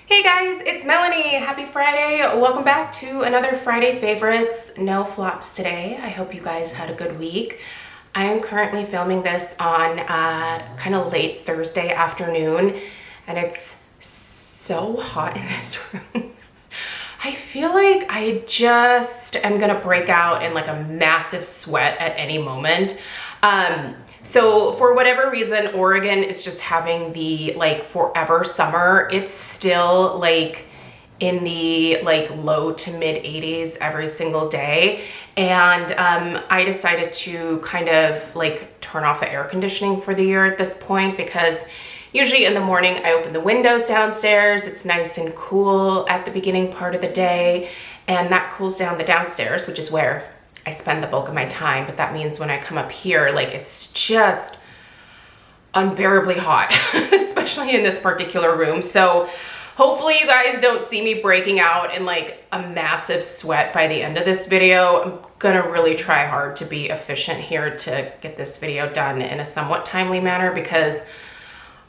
Hey guys, it's Melanie. Happy Friday. Welcome back to another Friday Favorites. No flops today. I hope you guys had a good week. I am currently filming this on kind of late Thursday afternoon, and it's so hot in this room. I feel like I just am gonna break out in like a massive sweat at any moment. So for whatever reason, Oregon is just having the like forever summer. It's still like in the like low to mid 80s every single day. And I decided to kind of like turn off the air conditioning for the year at this point, because usually in the morning I open the windows downstairs. It's nice and cool at the beginning part of the day, and that cools down the downstairs, which is where I spend the bulk of my time. But that means when I come up here, like it's just unbearably hot, especially in this particular room. So hopefully you guys don't see me breaking out in like a massive sweat by the end of this video. I'm gonna really try hard to be efficient here to get this video done in a somewhat timely manner, because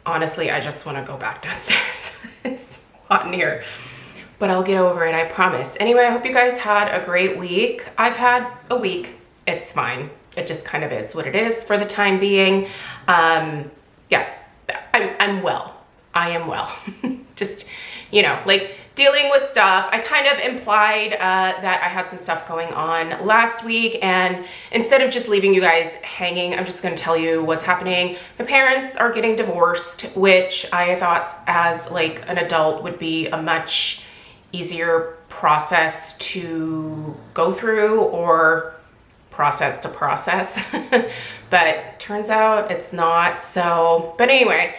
honestly, I just want to go back downstairs. It's hot in here. But I'll get over it, I promise. Anyway, I hope you guys had a great week. I've had a week. It's fine. It just kind of is what it is for the time being. Yeah, I'm well. I am well. Just, you know, like dealing with stuff. I kind of implied that I had some stuff going on last week, and instead of just leaving you guys hanging, I'm just gonna tell you what's happening. My parents are getting divorced, which I thought as like an adult would be a much easier process to go through, or process to process. But turns out it's not. So, but anyway,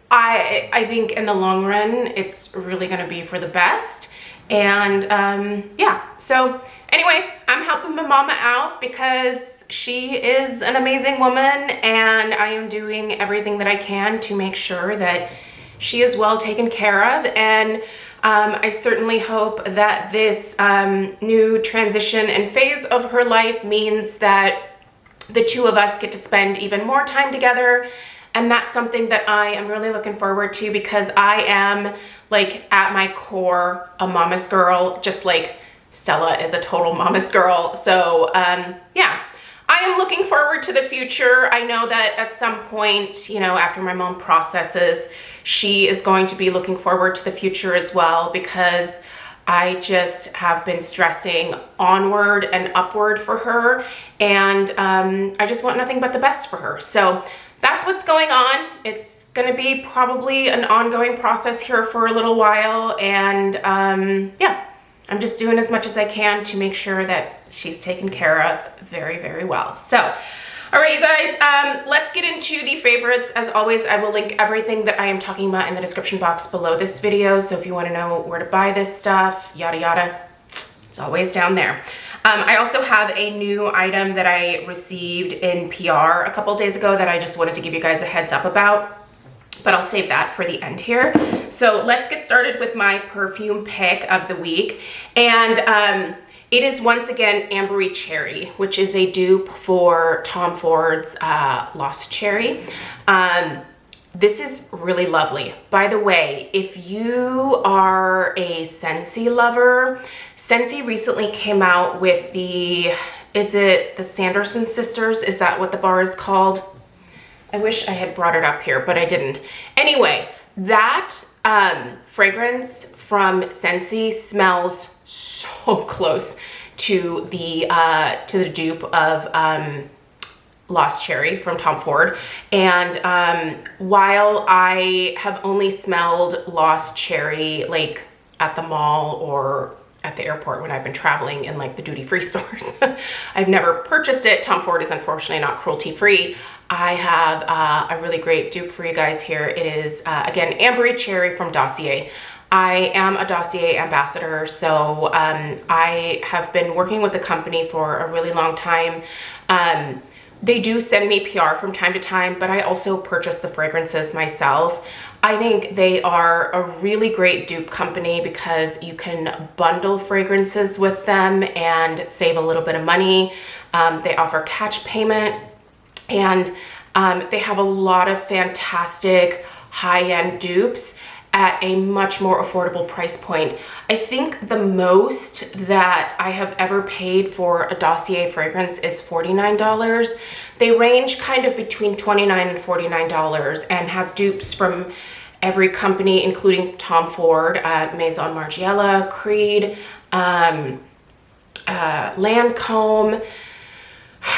I think in the long run it's really going to be for the best. And yeah, so anyway, I'm helping my mama out because she is an amazing woman, and I am doing everything that I can to make sure that she is well taken care of. And I certainly hope that this new transition and phase of her life means that the two of us get to spend even more time together. And that's something that I am really looking forward to, because I am like at my core a mama's girl, just like Stella is a total mama's girl. So yeah, I am looking forward to the future. I know that at some point, you know, after my mom processes, she is going to be looking forward to the future as well, because I just have been stressing onward and upward for her, and I just want nothing but the best for her. So that's what's going on. It's gonna be probably an ongoing process here for a little while, and yeah, I'm just doing as much as I can to make sure that she's taken care of very, very well. So, all right, you guys, let's get into the favorites. As always, I will link everything that I am talking about in the description box below this video. So if you want to know where to buy this stuff, yada, yada, it's always down there. I also have a new item that I received in PR a couple days ago that I just wanted to give you guys a heads up about, but I'll save that for the end here. So let's get started with my perfume pick of the week. And it is once again Ambery Cherry, which is a dupe for Tom Ford's Lost Cherry. This is really lovely. By the way, if you are a Scentsy lover, Scentsy recently came out with the, is it the Sanderson Sisters? Is that what the bar is called? I wish I had brought it up here, but I didn't. Anyway, that fragrance from Scentsy smells so close to the dupe of Lost Cherry from Tom Ford. And while I have only smelled Lost Cherry like at the mall or at the airport when I've been traveling in like the duty-free stores, I've never purchased it. Tom Ford is unfortunately not cruelty-free. I have a really great dupe for you guys here. It is again Ambery Cherry from Dossier. I am a Dossier ambassador, so I have been working with the company for a really long time. They do send me PR from time to time, but I also purchase the fragrances myself. I think they are a really great dupe company because you can bundle fragrances with them and save a little bit of money. They offer catch payment, and they have a lot of fantastic high-end dupes. at a much more affordable price point. I think the most that I have ever paid for a Dossier fragrance is $49. They range kind of between $29 and $49 and have dupes from every company, including Tom Ford, Maison Margiela, Creed, Lancome.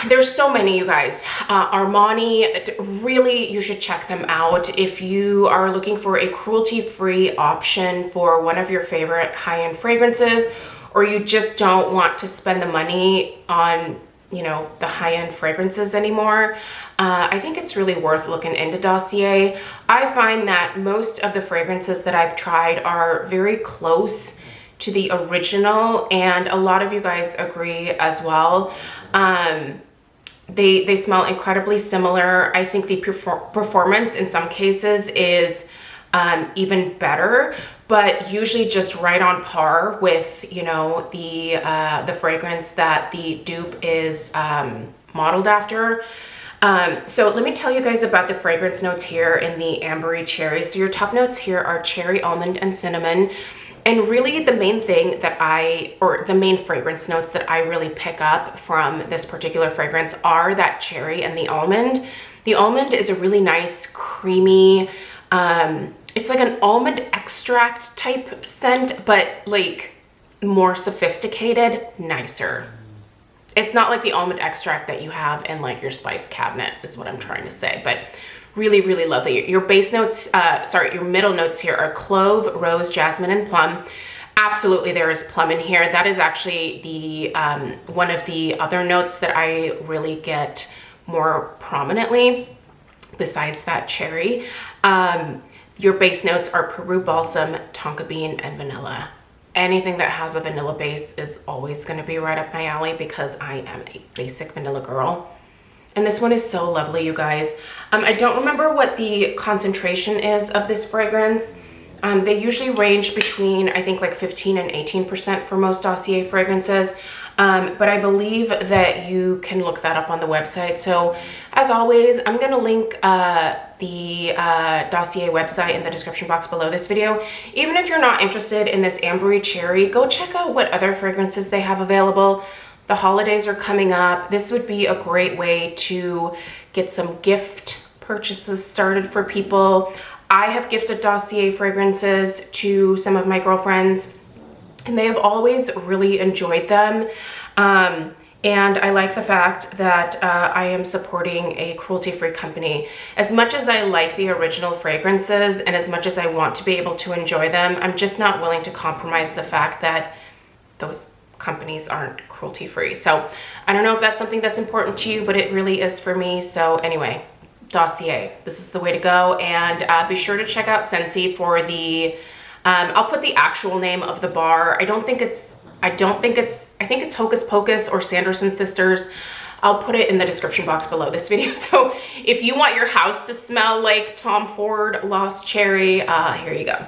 There's so many, you guys. Armani, really, you should check them out if you are looking for a cruelty-free option for one of your favorite high-end fragrances, or you just don't want to spend the money on, you know, the high-end fragrances anymore. I think it's really worth looking into Dossier. I find that most of the fragrances that I've tried are very close to the original, and a lot of you guys agree as well. They smell incredibly similar. I think the performance in some cases is even better, but usually just right on par with, you know, the fragrance that the dupe is modeled after. So let me tell you guys about the fragrance notes here in the Ambery Cherry. So your top notes here are cherry, almond, and cinnamon. And really the main thing that the main fragrance notes that I really pick up from this particular fragrance are that cherry and the almond. The almond is a really nice, creamy, it's like an almond extract type scent, but like more sophisticated, nicer. It's not like the almond extract that you have in like your spice cabinet is what I'm trying to say, but really, really lovely. Your base notes, your middle notes here are clove, rose, jasmine, and plum. Absolutely, there is plum in here. That is actually the one of the other notes that I really get more prominently besides that cherry. Your base notes are Peru balsam, tonka bean, and vanilla. Anything that has a vanilla base is always going to be right up my alley because I am a basic vanilla girl. And this one is so lovely, you guys. I don't remember what the concentration is of this fragrance. They usually range between, I think, like 15 and 18% for most Dossier fragrances. But I believe that you can look that up on the website. So as always, I'm going to link the Dossier website in the description box below this video. Even if you're not interested in this Ambery Cherry, go check out what other fragrances they have available. The holidays are coming up. This would be a great way to get some gift purchases started for people. I have gifted Dossier fragrances to some of my girlfriends, and they have always really enjoyed them. And I like the fact that I am supporting a cruelty-free company. As much as I like the original fragrances and as much as I want to be able to enjoy them, I'm just not willing to compromise the fact that those companies aren't cruelty-free. So I don't know if that's something that's important to you, but it really is for me. So anyway, Dossier, this is the way to go. And be sure to check out Scentsy for the, I'll put the actual name of the bar. I think it's Hocus Pocus or Sanderson Sisters. I'll put it in the description box below this video. So if you want your house to smell like Tom Ford Lost Cherry, here you go.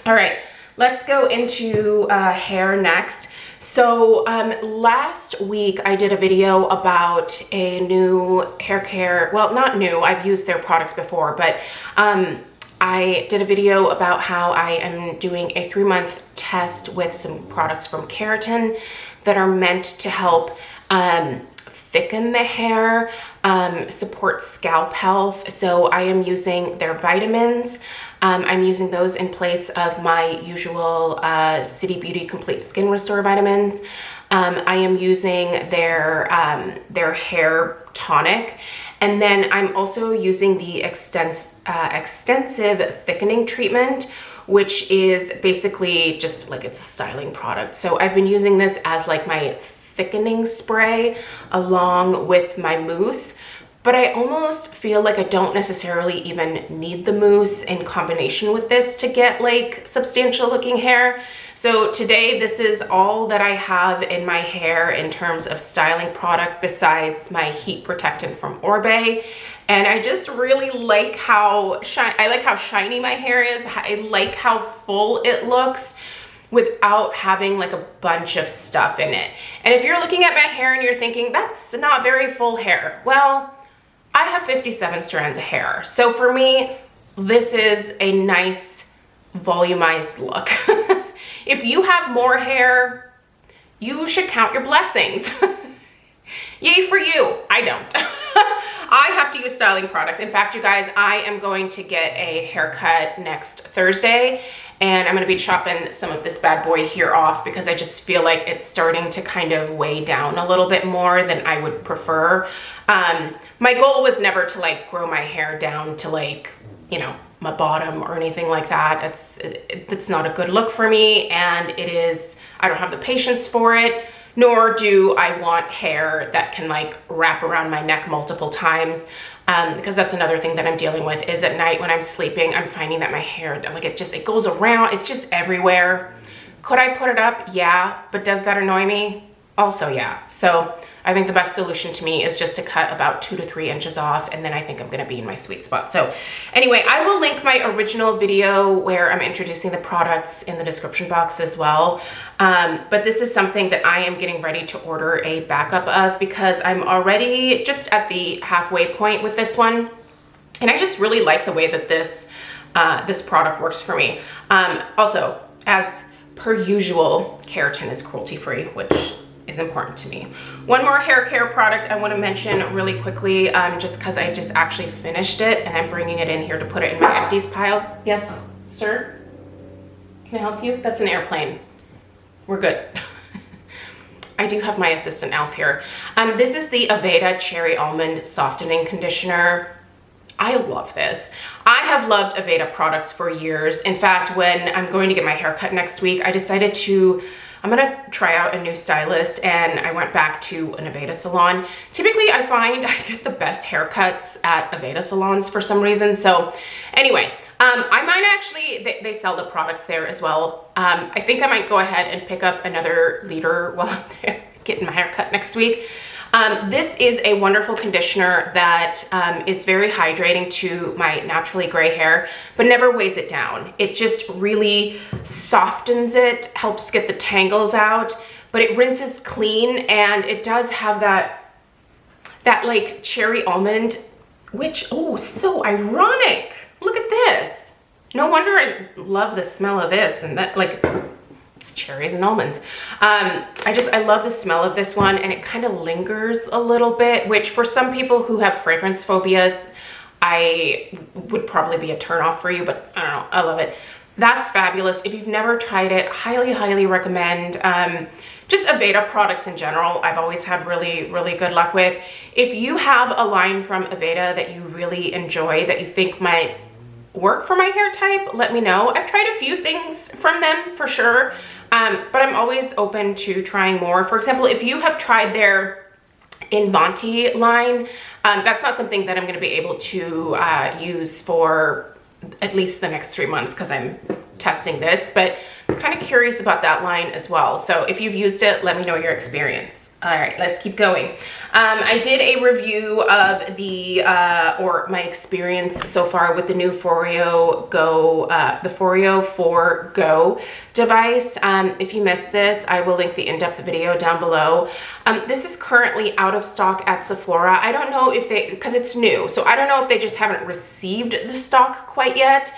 All right, let's go into hair next. So last week I did a video about a new hair care, well, not new, I've used their products before, but I did a video about how I am doing a 3-month test with some products from Keratin that are meant to help thicken the hair, support scalp health. So I am using their vitamins. I'm using those in place of my usual City Beauty Complete Skin Restore vitamins. I am using their hair tonic. And then I'm also using the extensive thickening treatment, which is basically just like, it's a styling product. So I've been using this as like my thickening spray along with my mousse, but I almost feel like I don't necessarily even need the mousse in combination with this to get like substantial looking hair. So today, this is all that I have in my hair in terms of styling product besides my heat protectant from Orbe. And I just really like how shiny my hair is. I like how full it looks without having like a bunch of stuff in it. And if you're looking at my hair and you're thinking, that's not very full hair. Well, I have 57 strands of hair. So for me, this is a nice volumized look. If you have more hair, you should count your blessings. Yay for you. I don't. I have to use styling products. In fact, you guys, I am going to get a haircut next Thursday, and I'm going to be chopping some of this bad boy here off because I just feel like it's starting to kind of weigh down a little bit more than I would prefer. My goal was never to like grow my hair down to like, you know, my bottom or anything like that. It's not a good look for me, and I don't have the patience for it, nor do I want hair that can like wrap around my neck multiple times, because that's another thing that I'm dealing with is at night when I'm sleeping, I'm finding that my hair, like it goes around, it's just everywhere. Could I put it up? Yeah, but does that annoy me? Also, yeah. So I think the best solution to me is just to cut about 2 to 3 inches off, and then I think I'm gonna be in my sweet spot. So anyway, I will link my original video where I'm introducing the products in the description box as well. But this is something that I am getting ready to order a backup of because I'm already just at the halfway point with this one. And I just really like the way that this product works for me. Also, as per usual, keratin is cruelty-free, which is important to me. One more hair care product I want to mention really quickly, just because I just actually finished it and I'm bringing it in here to put it in my empties pile. Yes, sir? Can I help you? That's an airplane. We're good. I do have my assistant Alf here. This is the Aveda Cherry Almond Softening Conditioner. I love this. I have loved Aveda products for years. In fact, when I'm going to get my hair cut next week, I decided I'm gonna try out a new stylist, and I went back to an Aveda salon. Typically, I find I get the best haircuts at Aveda salons for some reason. So anyway, I might actually, they sell the products there as well. I think I might go ahead and pick up another liter while I'm there getting my haircut next week. This is a wonderful conditioner that is very hydrating to my naturally gray hair, but never weighs it down. It just really softens it, helps get the tangles out, but it rinses clean, and it does have that like cherry almond, which, oh, so ironic. Look at this. No wonder I love the smell of this, and that, like, it's cherries and almonds. I love the smell of this one, and it kind of lingers a little bit, which for some people who have fragrance phobias, I would probably be a turnoff for you, but I don't know, I love it. That's fabulous. If you've never tried it, highly, highly recommend. Just Aveda products in general, I've always had really, really good luck with. If you have a line from Aveda that you really enjoy, that you think might work for my hair type, let me know. I've tried a few things from them for sure, but I'm always open to trying more. For example, if you have tried their Invanti line, that's not something that I'm going to be able to use for at least the next 3 months because I'm testing this, but I'm kind of curious about that line as well. So if you've used it, let me know your experience. All right, let's keep going. I did a review of or my experience so far with the new FOREO Go, the FOREO 4 Go device. If you missed this, I will link the in-depth video down below. This is currently out of stock at Sephora. I don't know if because it's new, so I don't know if they just haven't received the stock quite yet.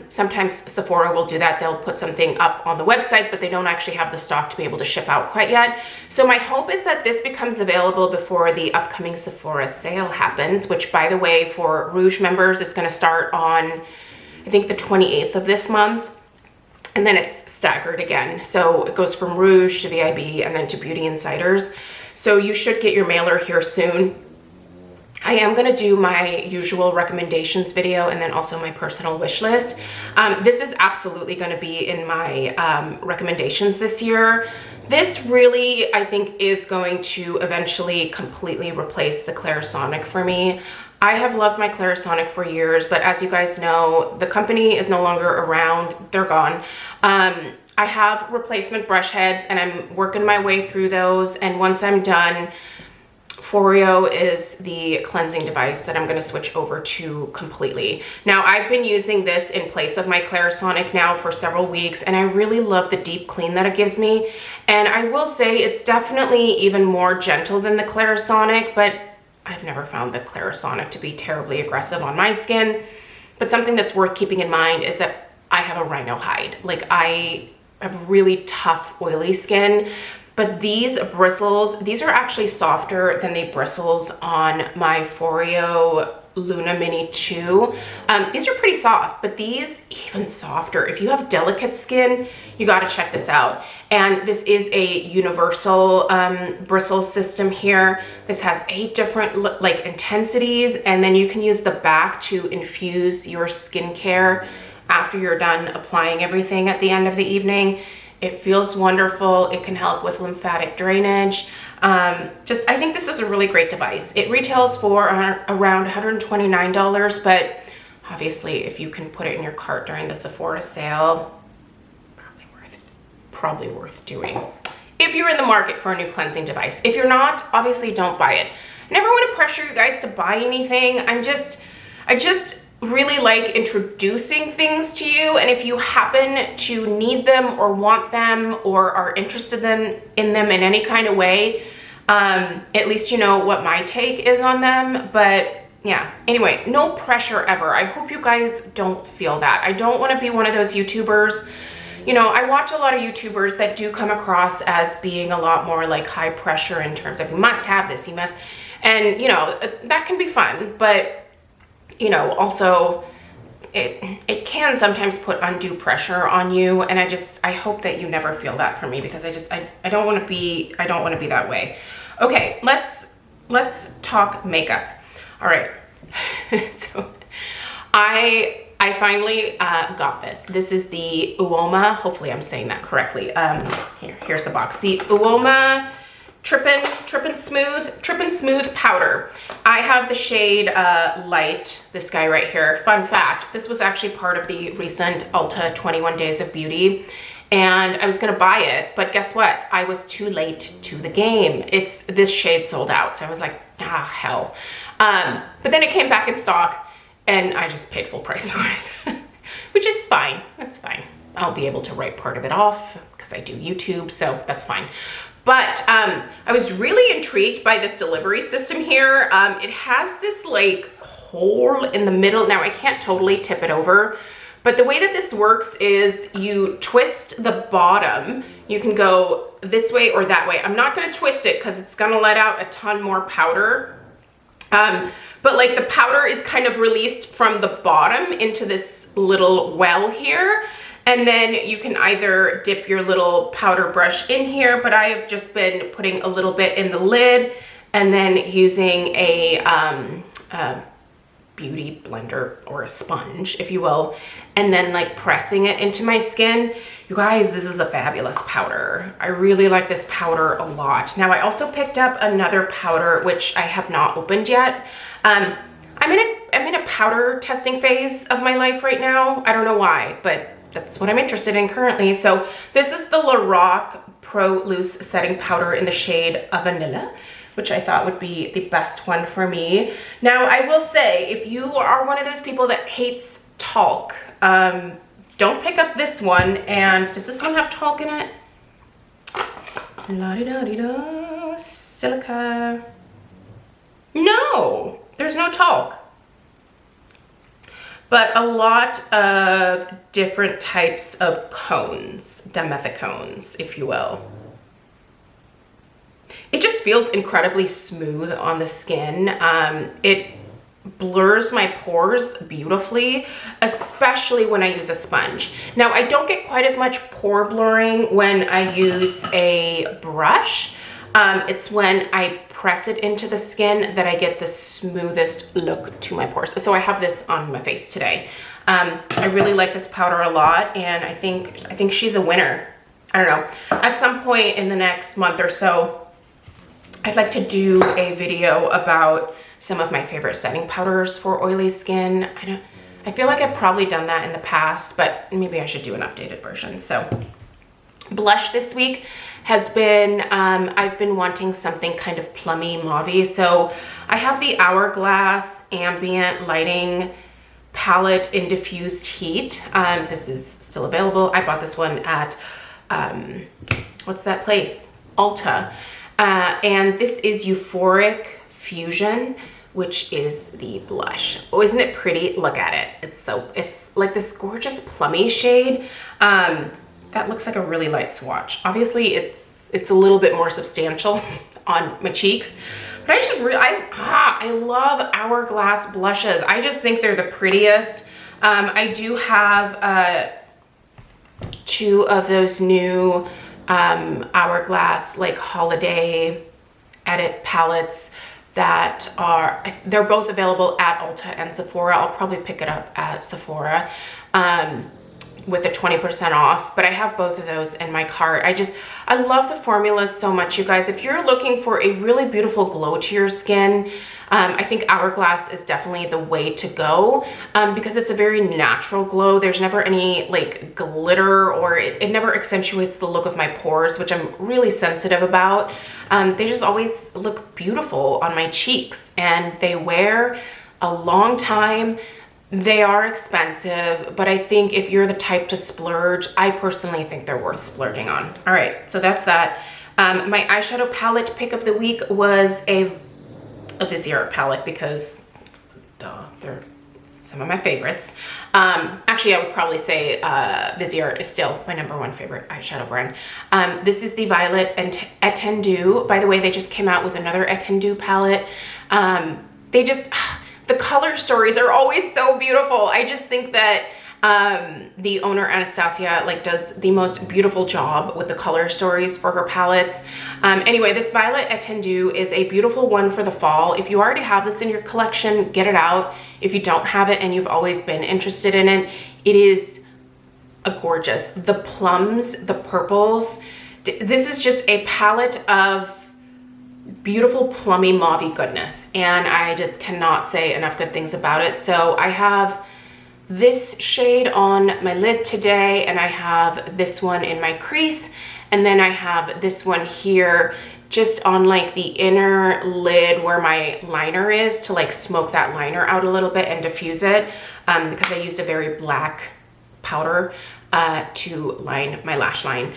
Sometimes Sephora will do that. They'll put something up on the website, but they don't actually have the stock to be able to ship out quite yet. So my hope is that this becomes available before the upcoming Sephora sale happens, which, by the way, for Rouge members, it's going to start on, I think, the 28th of this month. And then it's staggered again. So it goes from Rouge to VIB and then to Beauty Insiders. So you should get your mailer here soon. I am going to do my usual recommendations video and then also my personal wish list. This is absolutely going to be in my recommendations this year. This really, I think, is going to eventually completely replace the Clarisonic for me. I have loved my Clarisonic for years, but as you guys know, the company is no longer around. They're gone. I have replacement brush heads and I'm working my way through those, and once I'm done, FOREO is the cleansing device that I'm going to switch over to completely. Now, I've been using this in place of my Clarisonic now for several weeks, and I really love the deep clean that it gives me. And I will say it's definitely even more gentle than the Clarisonic, but I've never found the Clarisonic to be terribly aggressive on my skin. But something that's worth keeping in mind is that I I have a rhino hide. Like, I have really tough, oily skin, but these bristles, these are actually softer than the bristles on my FOREO Luna Mini 2. These are pretty soft, but these even softer. If you have delicate skin, you got to check this out. And this is a universal bristle system here. This has 8 different like intensities, and then you can use the back to infuse your skincare after you're done applying everything at the end of the evening. It feels wonderful. It can help with lymphatic drainage. I think this is a really great device. It retails for around $129, but obviously if you can put it in your cart during the Sephora sale, probably worth doing. If you're in the market for a new cleansing device. If you're not, obviously don't buy it. I never want to pressure you guys to buy anything. I just really like introducing things to you, and if you happen to need them or want them or are interested in them in any kind of way, at least you know what my take is on them. But yeah, anyway, no pressure ever. I hope you guys don't feel that. I don't want to be one of those YouTubers. You know, I watch a lot of YouTubers that do come across as being a lot more like high pressure in terms of you must have this, you must, and you know, that can be fun, but you know, also it can sometimes put undue pressure on you, and I hope that you never feel that from me, because I don't want to be that way. Okay, let's talk makeup. All right. So I finally got this. This is the UOMA, hopefully I'm saying that correctly. Here's the box. The UOMA Trippin' Smooth powder. I have the shade Light, this guy right here. Fun fact, this was actually part of the recent Ulta 21 Days of Beauty, and I was gonna buy it, but guess what? I was too late to the game. This shade sold out, so I was like, ah, hell. But then it came back in stock, and I just paid full price for it, which is fine, that's fine. I'll be able to write part of it off because I do YouTube, so that's fine. But I was really intrigued by this delivery system here. It has this like hole in the middle. Now I can't totally tip it over, but the way that this works is you twist the bottom. You can go this way or that way. I'm not gonna twist it because it's gonna let out a ton more powder. But like the powder is kind of released from the bottom into this little well here. And then you can either dip your little powder brush in here, but I have just been putting a little bit in the lid and then using a beauty blender or a sponge, if you will, and then like pressing it into my skin. You guys, this is a fabulous powder. I really like this powder a lot. Now I also picked up another powder, which I have not opened yet. I'm in a powder testing phase of my life right now. I don't know why, but that's what I'm interested in currently. So this is the Lorac Pro Loose Setting Powder in the shade Vanilla, which I thought would be the best one for me. Now I will say, if you are one of those people that hates talc, don't pick up this one. And does this one have talc in it? La-di-da-di-da, silica. No, there's no talc. But a lot of different types of cones, dimethicones, if you will. It just feels incredibly smooth on the skin. It blurs my pores beautifully, especially when I use a sponge. Now, I don't get quite as much pore blurring when I use a brush. It's when I press it into the skin that I get the smoothest look to my pores. So I have this on my face today. I really like this powder a lot, and I think she's a winner. I don't know. At some point in the next month or so, I'd like to do a video about some of my favorite setting powders for oily skin. I feel like I've probably done that in the past, but maybe I should do an updated version. So blush this week has been, I've been wanting something kind of plummy mauvey. So I have the Hourglass Ambient Lighting Palette in Diffused Heat. This is still available. I bought this one at, what's that place? Ulta. And this is Euphoric Fusion. which is the blush. Oh, isn't it pretty? Look at it. It's like this gorgeous plummy shade. That looks like a really light swatch. Obviously it's a little bit more substantial on my cheeks, but I love Hourglass blushes. I just think they're the prettiest. I do have 2 of those new Hourglass like holiday edit palettes that they're both available at Ulta and Sephora. I'll probably pick it up at Sephora with the 20% off, but I have both of those in my cart. I love the formulas so much, you guys. If you're looking for a really beautiful glow to your skin, I think Hourglass is definitely the way to go because it's a very natural glow. There's never any like glitter, or it never accentuates the look of my pores, which I'm really sensitive about. They just always look beautiful on my cheeks, and they wear a long time. They are expensive, but I think if you're the type to splurge, I personally think they're worth splurging on. All right, so that's that. My eyeshadow palette pick of the week was a Viseart palette because duh, they're some of my favorites. Actually, I would probably say Viseart is still my #1 favorite eyeshadow brand. This is the Violet and Attendu. By the way, they just came out with another Attendu palette. The color stories are always so beautiful. I just think that the owner, Anastasia, like does the most beautiful job with the color stories for her palettes. Anyway, this Violet Attendu is a beautiful one for the fall. If you already have this in your collection, get it out. If you don't have it and you've always been interested in it, it is a gorgeous. The plums, the purples. This is just a palette of beautiful plummy mauvey goodness, and I just cannot say enough good things about it. So I have this shade on my lid today, and I have this one in my crease, and then I have this one here just on like the inner lid where my liner is, to like smoke that liner out a little bit and diffuse it, because I used a very black powder to line my lash line.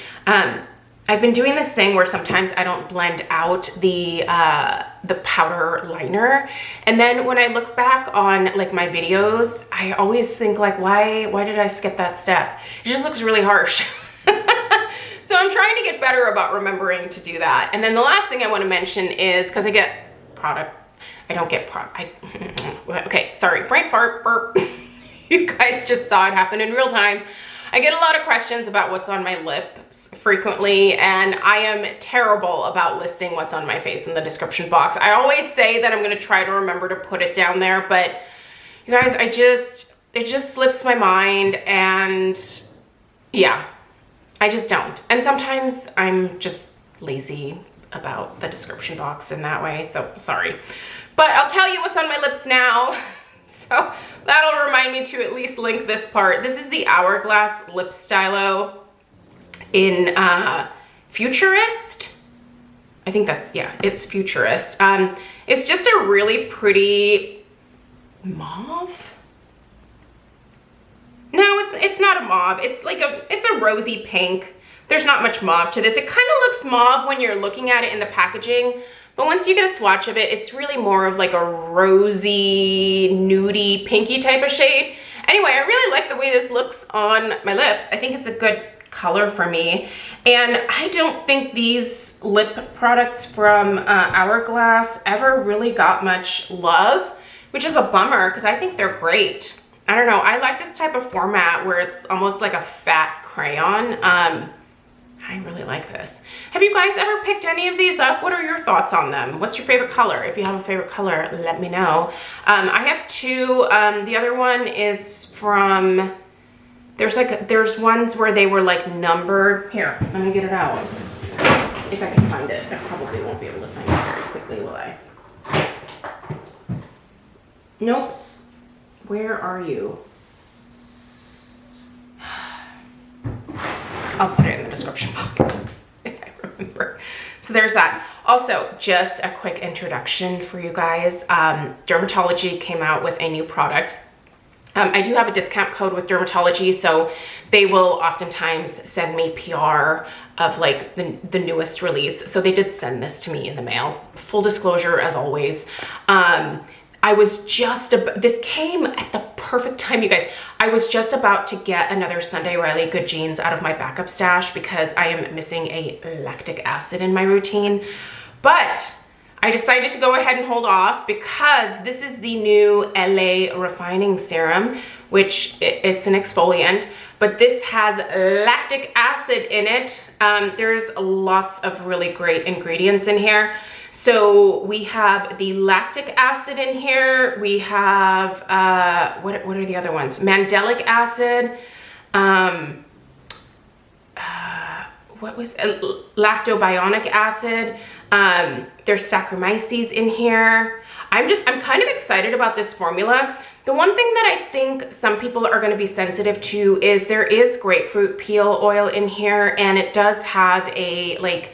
I've been doing this thing where sometimes I don't blend out the powder liner, and then when I look back on like my videos, I always think like, why did I skip that step? It just looks really harsh. So I'm trying to get better about remembering to do that. And then the last thing I want to mention is, because I get product, I don't get product. Okay, sorry, brain fart, burp. You guys just saw it happen in real time. I get a lot of questions about what's on my lips frequently, and I am terrible about listing what's on my face in the description box. I always say that I'm gonna try to remember to put it down there, but you guys, it just slips my mind, and yeah, I just don't. And sometimes I'm just lazy about the description box in that way, so sorry. But I'll tell you what's on my lips now. So that'll remind me to at least link this part. This is the Hourglass Lip Stylo in Futurist. I think that's, yeah, it's Futurist. It's just a really pretty mauve. No, it's not a mauve. It's like it's a rosy pink. There's not much mauve to this. It kind of looks mauve when you're looking at it in the packaging, but once you get a swatch of it, it's really more of like a rosy, nudie, pinky type of shade. Anyway, I really like the way this looks on my lips. I think it's a good color for me. And I don't think these lip products from Hourglass ever really got much love, which is a bummer because I think they're great. I don't know, I like this type of format where it's almost like a fat crayon. I really like this. Have you guys ever picked any of these up? What are your thoughts on them? What's your favorite color? If you have a favorite color, let me know. I have two. The other one is from, there's ones where they were like numbered. Here, let me get it out. If I can find it. I probably won't be able to find it very quickly, will I? Nope. Where are you? I'll put it in the description box if I remember. So there's that. Also, just a quick introduction for you guys. Dermatology came out with a new product. I do have a discount code with Dermatology, so they will oftentimes send me PR of like the newest release. So they did send this to me in the mail. Full disclosure, as always. this came at the perfect time, you guys. I was just about to get another Sunday Riley Good Jeans out of my backup stash because I am missing a lactic acid in my routine. But I decided to go ahead and hold off because this is the new LA Refining Serum, which it's an exfoliant, but this has lactic acid in it. There's lots of really great ingredients in here. So we have the lactic acid in here. We have, what are the other ones? Mandelic acid. What was lactobionic acid. There's Saccharomyces in here. I'm kind of excited about this formula. The one thing that I think some people are going to be sensitive to is there is grapefruit peel oil in here, and it does have a like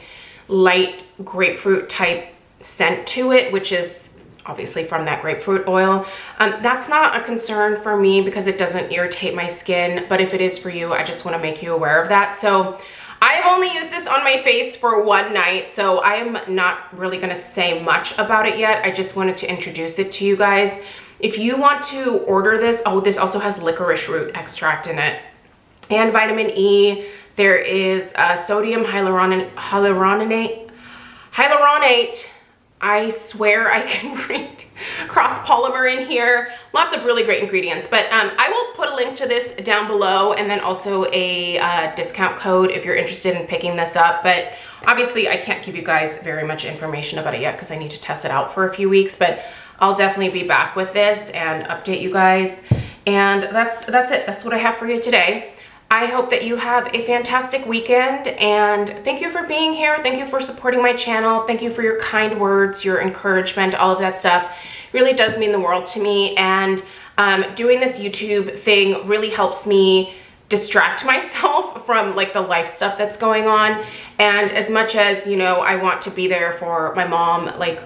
light grapefruit type scent to it, which is obviously from that grapefruit oil. That's not a concern for me because it doesn't irritate my skin, but if it is for you, I just want to make you aware of that. So I have only used this on my face for one night, so I am not really going to say much about it yet. I just wanted to introduce it to you guys. If you want to order this, oh, this also has licorice root extract in it and vitamin E. There is sodium hyaluronate. I swear I can read cross polymer in here. Lots of really great ingredients, but I will put a link to this down below and then also a discount code if you're interested in picking this up. But obviously I can't give you guys very much information about it yet because I need to test it out for a few weeks, but I'll definitely be back with this and update you guys. And that's it. That's what I have for you today. I hope that you have a fantastic weekend, and thank you for being here. Thank you for supporting my channel. Thank you for your kind words, your encouragement, all of that stuff. Really does mean the world to me, and doing this YouTube thing really helps me distract myself from like the life stuff that's going on. And as much as, you know, I want to be there for my mom like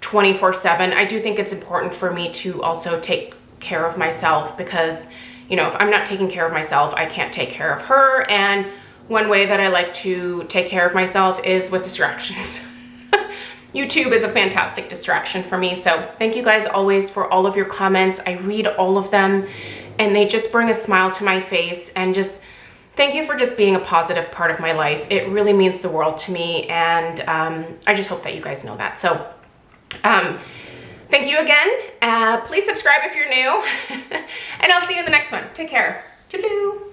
24/7, I do think it's important for me to also take care of myself because, you know, if I'm not taking care of myself, I can't take care of her. And one way that I like to take care of myself is with distractions. YouTube is a fantastic distraction for me. So thank you guys always for all of your comments. I read all of them and they just bring a smile to my face. And just thank you for just being a positive part of my life. It really means the world to me. And I just hope that you guys know that. So thank you again. Please subscribe if you're new. And I'll see you in the next one. Take care. Toodaloo.